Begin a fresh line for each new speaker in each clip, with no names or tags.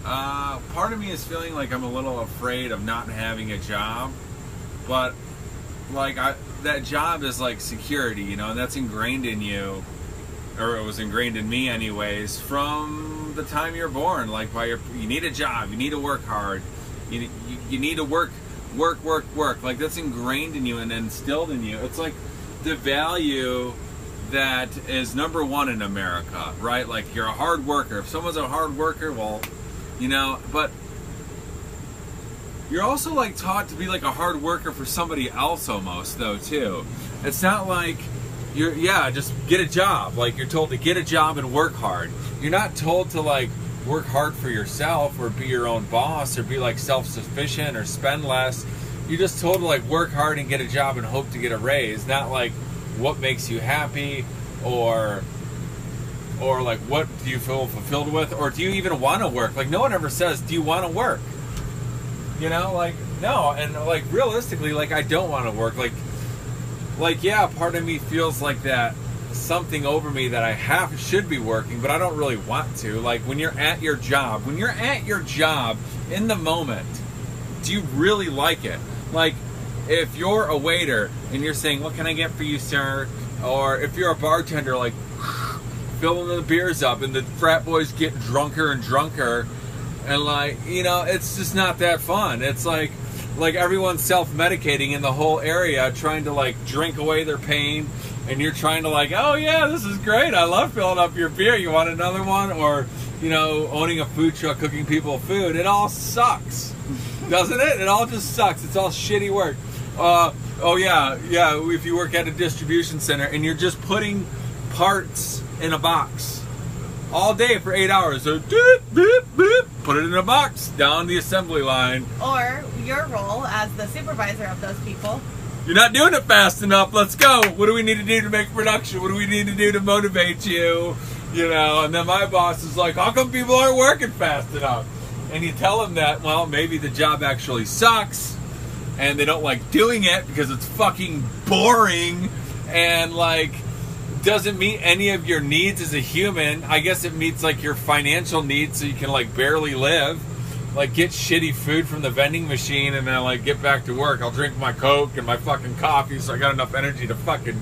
Part of me is feeling like I'm a little afraid of not having a job, but like that job is like security, you know, and that's ingrained in you, or it was ingrained in me anyways, from the time you're born. Like you need a job, you need to work hard, you need to work. Like that's ingrained in you and instilled in you. It's like the value that is number one in America, right? Like you're a hard worker. If someone's a hard worker, well, you know, but you're also like taught to be like a hard worker for somebody else almost though too. It's not like just get a job. Like you're told to get a job and work hard. You're not told to like work hard for yourself or be your own boss or be like self-sufficient or spend less. You're just told to like work hard and get a job and hope to get a raise, not like what makes you happy or like what do you feel fulfilled with, or do you even want to work? Like no one ever says, do you want to work? You know, like no. And like realistically, like I don't want to work. Like yeah, part of me feels like that something over me that I should be working, but I don't really want to. Like when you're at your job in the moment, do you really like it? Like if you're a waiter and you're saying, what can I get for you, sir? Or if you're a bartender, like filling the beers up and the frat boys get drunker and drunker, and like, you know, it's just not that fun. It's like everyone's self-medicating in the whole area, trying to like drink away their pain, and you're trying to like, oh yeah, this is great, I love filling up your beer, you want another one? Or, you know, owning a food truck, cooking people food. It all sucks, doesn't it? It all just sucks. It's all shitty work. Oh yeah, if you work at a distribution center and you're just putting parts in a box all day for 8 hours, so doop, boop, boop, put it in a box down the assembly line.
Or your role as the supervisor of those people.
You're not doing it fast enough. Let's go. What do we need to do to make production? What do we need to do to motivate you? You know, and then my boss is like, how come people aren't working fast enough? And you tell them that, well, maybe the job actually sucks and they don't like doing it because it's fucking boring and like doesn't meet any of your needs as a human. I guess it meets like your financial needs so you can like barely live. Like get shitty food from the vending machine and then like get back to work. I'll drink my Coke and my fucking coffee so I got enough energy to fucking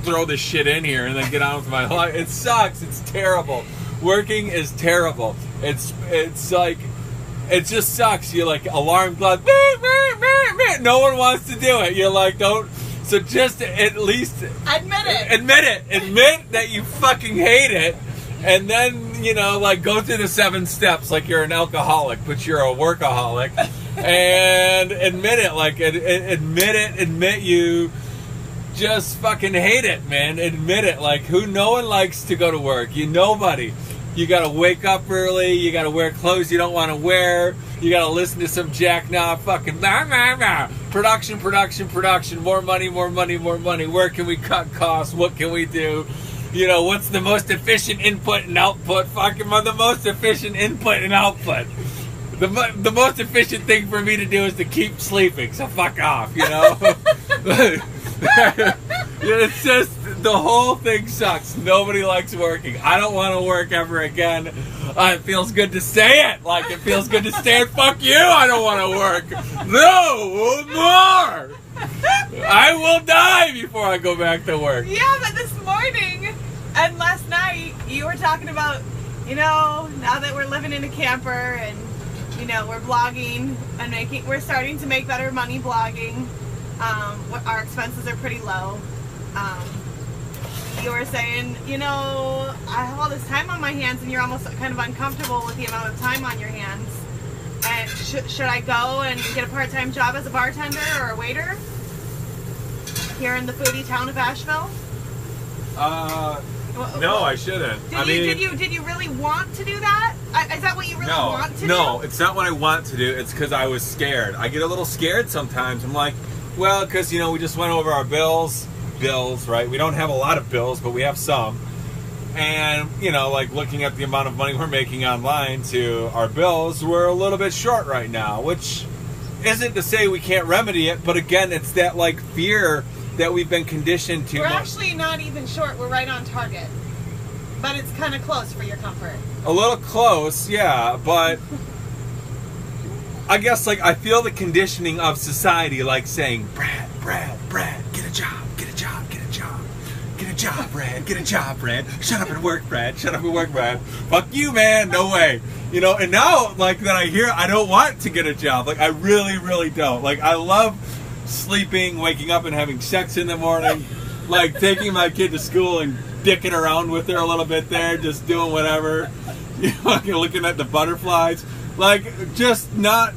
throw this shit in here and then get on with my life. It sucks. It's terrible. Working is terrible. It's like, it just sucks. You're like alarm clock. No one wants to do it. You're like, don't. So just at least
admit it.
Admit that you fucking hate it. And then, you know, like go through the 7 steps like you're an alcoholic, but you're a workaholic. And admit it. Like admit you just fucking hate it, man. Admit it. Like no one likes to go to work. Nobody. You gotta wake up early, you gotta wear clothes you don't want to wear, you gotta listen to some jackknob fucking production, more money, where can we cut costs, what can we do, you know, what's the most efficient input and output, the most efficient input and output. The most efficient thing for me to do is to keep sleeping, so fuck off, you know? It's just, the whole thing sucks. Nobody likes working. I don't want to work ever again. It feels good to say it. Like, it feels good to say it. Fuck you, I don't want to work. No, more. I will die before I go back to work.
Yeah, but this morning and last night, you were talking about, you know, now that we're living in a camper and, you know, we're blogging and we're starting to make better money blogging. Our expenses are pretty low. You were saying, you know, I have all this time on my hands and you're almost kind of uncomfortable with the amount of time on your hands. And should I go and get a part-time job as a bartender or a waiter here in the foodie town of Asheville?
No, I shouldn't.
Did you really want to do that? Is that what you really want to do?
No, it's not what I want to do. It's because I was scared. I get a little scared sometimes. I'm like, well, because, you know, we just went over our bills, right? We don't have a lot of bills, but we have some. And, you know, like looking at the amount of money we're making online to our bills, we're a little bit short right now, which isn't to say we can't remedy it. But again, it's that like fear that we've been conditioned to.
We're actually not even short. We're right on target. But it's kind of close for your comfort.
A little close, yeah, but I guess like I feel the conditioning of society like saying, Brad, get a job, get a job, get a job. Get a job, Brad, get a job, Brad. Shut up and work, Brad. Shut up and work, Brad. Fuck you, man. No way. You know, and now like that I hear I don't want to get a job. Like I really, really don't. Like I love sleeping, waking up and having sex in the morning, like taking my kid to school and dicking around with her a little bit there, just doing whatever, you know, looking at the butterflies, like just not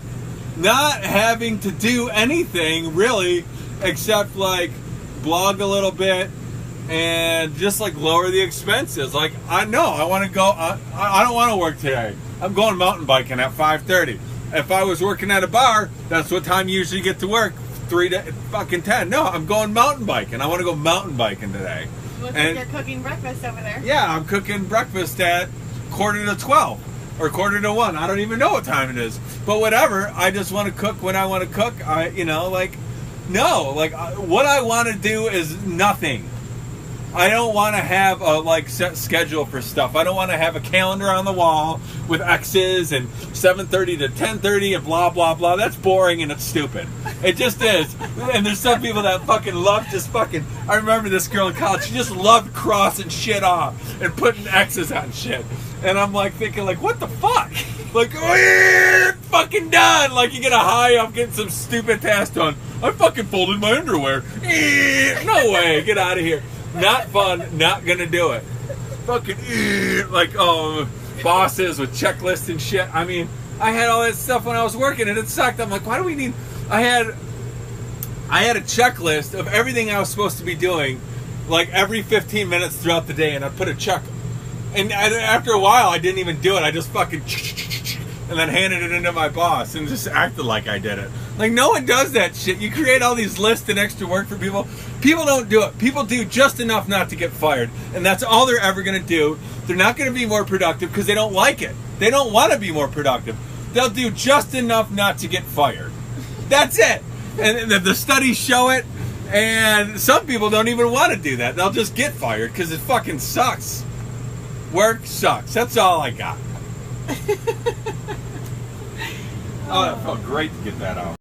having to do anything really except like blog a little bit and just like lower the expenses. Like I know I want to go, I don't want to work today. I'm going mountain biking at 5:30. If I was working at a bar, that's what time you usually get to work, 3 to fucking 10. No, I'm going mountain biking. I want to go mountain biking today.
Looks like you're cooking breakfast over there.
Yeah, I'm cooking breakfast at 11:45 or 1:45. I don't even know what time it is. But whatever, I just want to cook when I want to cook. What I want to do is nothing. I don't want to have a set schedule for stuff. I don't want to have a calendar on the wall with X's and 7:30 to 10:30 and blah blah blah. That's boring and it's stupid. It just is. And there's some people that fucking love I remember this girl in college. She just loved crossing shit off and putting X's on shit. And I'm like thinking like, what the fuck? Like, fucking done. Like you get a high off getting some stupid task done. I fucking folded my underwear. No way. Get out of here. Not fun, not gonna do it. Fucking bosses with checklists and shit. I mean, I had all that stuff when I was working and it sucked. I'm like, why do we need I had a checklist of everything I was supposed to be doing like every 15 minutes throughout the day, and I'd put a check. And after a while I didn't even do it. I just fucking and then handed it into my boss and just acted like I did it. Like, no one does that shit. You create all these lists and extra work for people. People don't do it. People do just enough not to get fired. And that's all they're ever going to do. They're not going to be more productive because they don't like it. They don't want to be more productive. They'll do just enough not to get fired. That's it. And the studies show it. And some people don't even want to do that. They'll just get fired because it fucking sucks. Work sucks. That's all I got. Oh, that felt great to get that out.